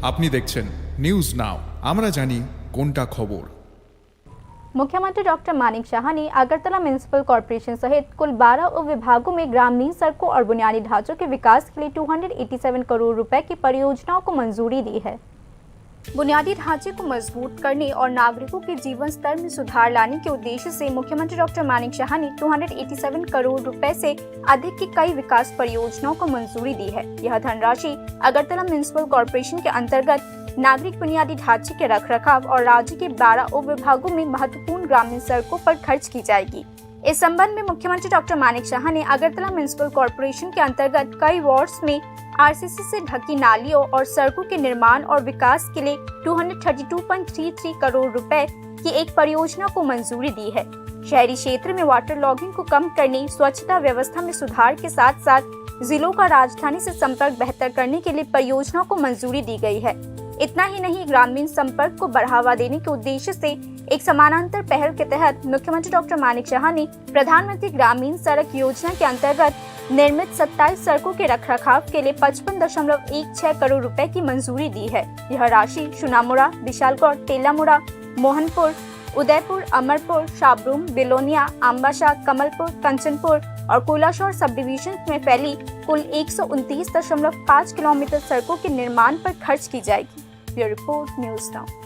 আপনি দেখছেন news now, আমরা জানি কোনটা খবর। मुख्यमंत्री डॉक्टर मानिक शाह ने अगरतला म्युनिसिपल कॉरपोरेशन सहित कुल 12 उपविभागों में ग्रामीण सड़कों और बुनियादी ढांचों के विकास के लिए 287 करोड़ रुपए की परियोजनाओं को मंजूरी दी है। बुनियादी ढांचे को मजबूत करने और नागरिकों के जीवन स्तर में सुधार लाने के उद्देश्य से मुख्यमंत्री डॉक्टर मानिक शाह ने 287 करोड़ रुपए से अधिक की कई विकास परियोजनाओं को मंजूरी दी है। यह धनराशि अगरतला म्युनिसिपल कॉरपोरेशन के अंतर्गत नागरिक बुनियादी ढांचे के रखरखाव और राज्य के 12 उप विभागों में महत्वपूर्ण ग्रामीण सड़कों पर खर्च की जाएगी। इस संबंध में मुख्यमंत्री डॉक्टर मानिक शाह ने अगरतला म्युनिसिपल कॉरपोरेशन के अंतर्गत कई वार्ड्स में आरसीसी से ढकी नालियों और सड़कों के निर्माण और विकास के लिए 232.33 करोड़ रुपए की एक परियोजना को मंजूरी दी है। शहरी क्षेत्र में वाटर लॉगिंग को कम करने, स्वच्छता व्यवस्था में सुधार के साथ साथ जिलों का राजधानी से संपर्क बेहतर करने के लिए परियोजना को मंजूरी दी गई है। इतना ही नहीं, ग्रामीण संपर्क को बढ़ावा देने के उद्देश्य से एक समानांतर पहल के तहत मुख्यमंत्री डॉक्टर मानिक शाह ने प्रधानमंत्री ग्रामीण सड़क योजना के अंतर्गत निर्मित 27 सड़कों के रखरखाव के लिए 55.16 करोड़ रुपए की मंजूरी दी है। यह राशि सुनामुड़ा, विशालगढ़, टेलामुड़ा, मोहनपुर, उदयपुर, अमरपुर, शाबरूम, बिलोनिया, अम्बाशा, कमलपुर, कंचनपुर और कोलाशौर सब डिवीजन में फैली कुल 129.5 किलोमीटर सड़कों के निर्माण पर खर्च की जाएगी। Bureau report, news now.